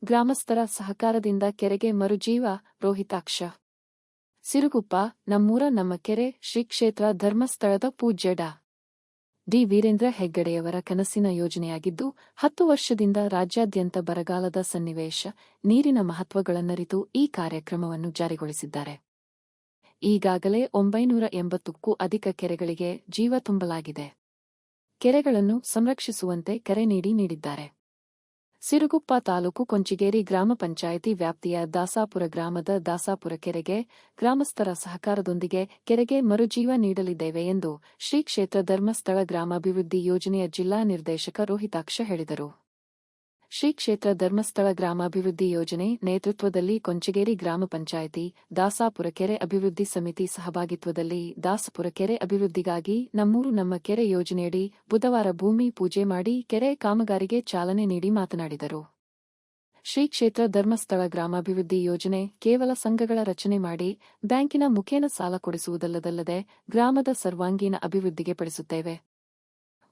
ಗ್ರಾಮಸ್ಥರ ಸಹಕಾರದಿಂದ ಕೆರೆಗೆ ಮರುಜೀವ. ರೋಹಿತಾಕ್ಷ. ಸಿರುಗುಪ್ಪ, ನಮ್ಮೂರ ನಮ್ಮ ಕೆರೆ. ಶ್ರೀ ಕ್ಷೇತ್ರ ಧರ್ಮಸ್ಥಳದ ಪೂಜ್ಯ ಡಾ. ಡಿ. ವೀರೇಂದ್ರ ಹೆಗ್ಗಡೆಯವರ ಕನಸಿನ ಯೋಜನೆಯಾಗಿದ್ದು, 10 ವರ್ಷದಿಂದ ರಾಜ್ಯಾದ್ಯಂತ ಬರಗಾಲದ ಸನ್ನಿವೇಶ, ನೀರಿನ ಮಹತ್ವಗಳನ್ನರಿತು ಈ ಕಾರ್ಯಕ್ರಮವನ್ನು ಜಾರಿಗೊಳಿಸಿದ್ದಾರೆ. ಈಗಾಗಲೇ 980ಕ್ಕೂ ಅಧಿಕ ಕೆರೆಗಳಿಗೆ ಜೀವ ತುಂಬಲಾಗಿದೆ. ಕೆರೆಗಳನ್ನು ಸಂರಕ್ಷಿಸುವಂತೆ ಕರೆ ನೀಡಿದ್ದಾರೆ. ಸಿರುಗುಪ್ಪ ತಾಲೂಕು ಕೊಂಚಿಗೇರಿ ಗ್ರಾಮ ಪಂಚಾಯಿತಿ ವ್ಯಾಪ್ತಿಯ ದಾಸಾಪುರ ಗ್ರಾಮದ ದಾಸಾಪುರ ಕೆರೆಗೆ ಗ್ರಾಮಸ್ಥರ ಸಹಕಾರದೊಂದಿಗೆ ಕೆರೆಗೆ ಮರುಜೀವ ನೀಡಲಿದ್ದೇವೆ ಎಂದು ಶ್ರೀ ಕ್ಷೇತ್ರ ಧರ್ಮಸ್ಥಳ ಗ್ರಾಮಾಭಿವೃದ್ಧಿ ಯೋಜನೆಯ ಜಿಲ್ಲಾ ನಿರ್ದೇಶಕ ರೋಹಿತಾಕ್ಷ ಹೇಳಿದರು. ಶ್ರೀ ಕ್ಷೇತ್ರ ಧರ್ಮಸ್ಥಳ ಗ್ರಾಮಾಭಿವೃದ್ಧಿ ಯೋಜನೆ ನೇತೃತ್ವದಲ್ಲಿ ಕೊಂಚಗೇರಿ ಗ್ರಾಮ ಪಂಚಾಯಿತಿ, ದಾಸಾಪುರ ಕೆರೆ ಅಭಿವೃದ್ಧಿ ಸಮಿತಿ ಸಹಭಾಗಿತ್ವದಲ್ಲಿ ದಾಸಪುರ ಕೆರೆ ಅಭಿವೃದ್ಧಿಗಾಗಿ ನಮ್ಮೂರು ನಮ್ಮ ಕೆರೆ ಯೋಜನೆಯಡಿ ಬುಧವಾರ ಭೂಮಿ ಪೂಜೆ ಮಾಡಿ ಕೆರೆ ಕಾಮಗಾರಿಗೆ ಚಾಲನೆ ನೀಡಿ ಮಾತನಾಡಿದರು. ಶ್ರೀ ಕ್ಷೇತ್ರ ಧರ್ಮಸ್ಥಳ ಗ್ರಾಮಾಭಿವೃದ್ಧಿ ಯೋಜನೆ ಕೇವಲ ಸಂಘಗಳ ರಚನೆ ಮಾಡಿ ಬ್ಯಾಂಕಿನ ಮುಖೇನ ಸಾಲ ಕೊಡಿಸುವುದಲ್ಲದೆ ಗ್ರಾಮದ ಸರ್ವಾಂಗೀಣ ಅಭಿವೃದ್ಧಿಗೆ ಪಡಿಸುತ್ತೇವೆ.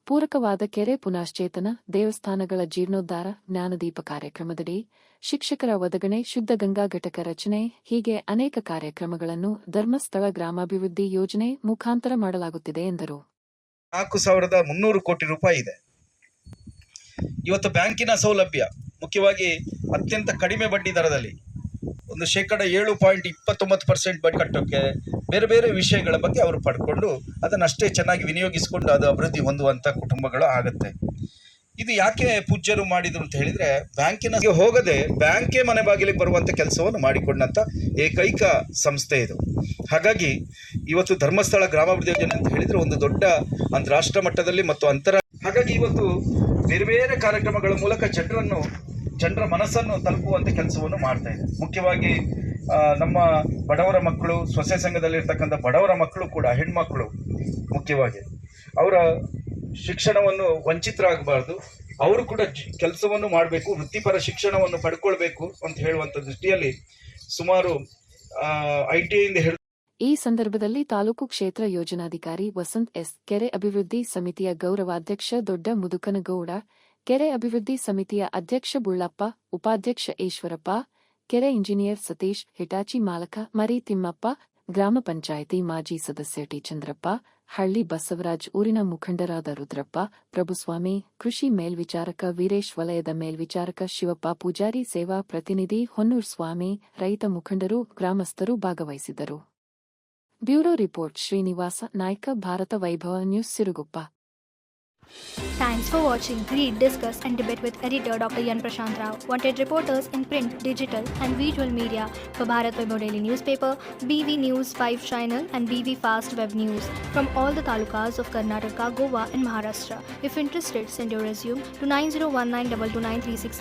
ಪೂರಕವಾದ ಕೆರೆ ಪುನಶ್ಚೇತನ, ದೇವಸ್ಥಾನಗಳ ಜೀರ್ಣೋದ್ಧಾರ, ಜ್ಞಾನದೀಪ ಕಾರ್ಯಕ್ರಮದಡಿ ಶಿಕ್ಷಕರ ಒದಗಣೆ, ಶುದ್ಧ ಗಂಗಾ ಘಟಕ ರಚನೆ ಹೀಗೆ ಅನೇಕ ಕಾರ್ಯಕ್ರಮಗಳನ್ನು ಧರ್ಮಸ್ಥಳ ಗ್ರಾಮಾಭಿವೃದ್ಧಿ ಯೋಜನೆ ಮುಖಾಂತರ ಮಾಡಲಾಗುತ್ತಿದೆ ಎಂದರು. 4,300 ಕೋಟಿ ರೂಪಾಯಿ ಇದೆ. ಇವತ್ತು ಬ್ಯಾಂಕಿನ ಸೌಲಭ್ಯ ಮುಖ್ಯವಾಗಿ ಅತ್ಯಂತ ಕಡಿಮೆ ಬಡ್ಡಿ ದರದಲ್ಲಿ ಒಂದು 7.29% ಬಡ್ಡಿ ಕಟ್ಟೋಕ್ಕೆ ಬೇರೆ ಬೇರೆ ವಿಷಯಗಳ ಬಗ್ಗೆ ಅವರು ಪಡ್ಕೊಂಡು ಅದನ್ನಷ್ಟೇ ಚೆನ್ನಾಗಿ ವಿನಿಯೋಗಿಸಿಕೊಂಡು ಅದು ಅಭಿವೃದ್ಧಿ ಹೊಂದುವಂಥ ಕುಟುಂಬಗಳು ಆಗುತ್ತೆ. ಇದು ಯಾಕೆ ಪೂಜ್ಯರು ಮಾಡಿದ್ರು ಅಂತ ಹೇಳಿದರೆ, ಬ್ಯಾಂಕಿನ ಹೋಗದೆ ಬ್ಯಾಂಕೇ ಮನೆ ಬಾಗಿಲಿಗೆ ಬರುವಂಥ ಕೆಲಸವನ್ನು ಮಾಡಿಕೊಂಡಂಥ ಏಕೈಕ ಸಂಸ್ಥೆ ಇದು. ಹಾಗಾಗಿ ಇವತ್ತು ಧರ್ಮಸ್ಥಳ ಗ್ರಾಮಾಭಿವೃದ್ಧಿ ಯೋಜನೆ ಅಂತ ಹೇಳಿದರೆ ಒಂದು ದೊಡ್ಡ ರಾಷ್ಟ್ರ ಮಟ್ಟದಲ್ಲಿ ಮತ್ತು ಹಾಗಾಗಿ ಇವತ್ತು ಬೇರೆ ಬೇರೆ ಕಾರ್ಯಕ್ರಮಗಳ ಮೂಲಕ ಜನರ ಮನಸ್ಸನ್ನು ತಲುಪುವಂಥ ಕೆಲಸವನ್ನು ಮಾಡ್ತಾ ಇದೆ. ಮುಖ್ಯವಾಗಿ ನಮ್ಮ ಬಡವರ ಮಕ್ಕಳು, ಸ್ವಸಹಾಯ ಸಂಘದಲ್ಲಿರ್ತಕ್ಕಂಥ ಬಡವರ ಮಕ್ಕಳು ಕೂಡ, ಹೆಣ್ಮಕ್ಕಳು ಮುಖ್ಯವಾಗಿ ಅವರ ಶಿಕ್ಷಣವನ್ನು ವಂಚಿತರಾಗಬಾರ್ದು, ಅವರು ಕೂಡ ಕೆಲಸವನ್ನು ಮಾಡಬೇಕು, ವೃತ್ತಿಪರ ಶಿಕ್ಷಣವನ್ನು ಪಡ್ಕೊಳ್ಬೇಕು ಅಂತ ಹೇಳುವಂಥ ದೃಷ್ಟಿಯಲ್ಲಿ ಸುಮಾರು ITIಯಿಂದ ಹಿಡಿದು ಈ ಸಂದರ್ಭದಲ್ಲಿ ತಾಲೂಕು ಕ್ಷೇತ್ರ ಯೋಜನಾಧಿಕಾರಿ ವಸಂತ್ ಎಸ್, ಕೆರೆ ಅಭಿವೃದ್ಧಿ ಸಮಿತಿಯ ಗೌರವಾಧ್ಯಕ್ಷ ದೊಡ್ಡ ಮುದುಕನಗೌಡ, ಕೆರೆ ಅಭಿವೃದ್ಧಿ ಸಮಿತಿಯ ಅಧ್ಯಕ್ಷ ಬುಳ್ಳಪ್ಪ, ಉಪಾಧ್ಯಕ್ಷ ಈಶ್ವರಪ್ಪ, ಕೆರೆ ಇಂಜಿನಿಯರ್ ಸತೀಶ್, ಹಿಟಾಚಿ ಮಾಲಕ ಮರಿ ತಿಮ್ಮಪ್ಪ, ಗ್ರಾಮ ಪಂಚಾಯಿತಿ ಮಾಜಿ ಸದಸ್ಯ ಟಿ ಚಂದ್ರಪ್ಪ, ಹಳ್ಳಿ ಬಸವರಾಜ್, ಊರಿನ ಮುಖಂಡರಾದ ರುದ್ರಪ್ಪ, ಪ್ರಭುಸ್ವಾಮಿ, ಕೃಷಿ ಮೇಲ್ವಿಚಾರಕ ವೀರೇಶ್, ವಲಯದ ಮೇಲ್ವಿಚಾರಕ ಶಿವಪ್ಪ, ಪೂಜಾರಿ, ಸೇವಾ ಪ್ರತಿನಿಧಿ ಹೊನ್ನೂರ್ ಸ್ವಾಮಿ, ರೈತ ಮುಖಂಡರು, ಗ್ರಾಮಸ್ಥರು ಭಾಗವಹಿಸಿದ್ದರು. ಬ್ಯೂರೋ ರಿಪೋರ್ಟ್ ಶ್ರೀನಿವಾಸ ನಾಯ್ಕ, ಭಾರತ ವೈಭವ news, Siruguppa. Thanks for watching. Read, discuss and debate with editor Dr. Yan Prashant Rao. Wanted reporters in print, digital and visual media for Bharat Vaibhav Daily Newspaper, BV News 5 Channel and BV Fast Web News from all the talukas of Karnataka, Goa and Maharashtra. If interested, send your resume to 9019229369.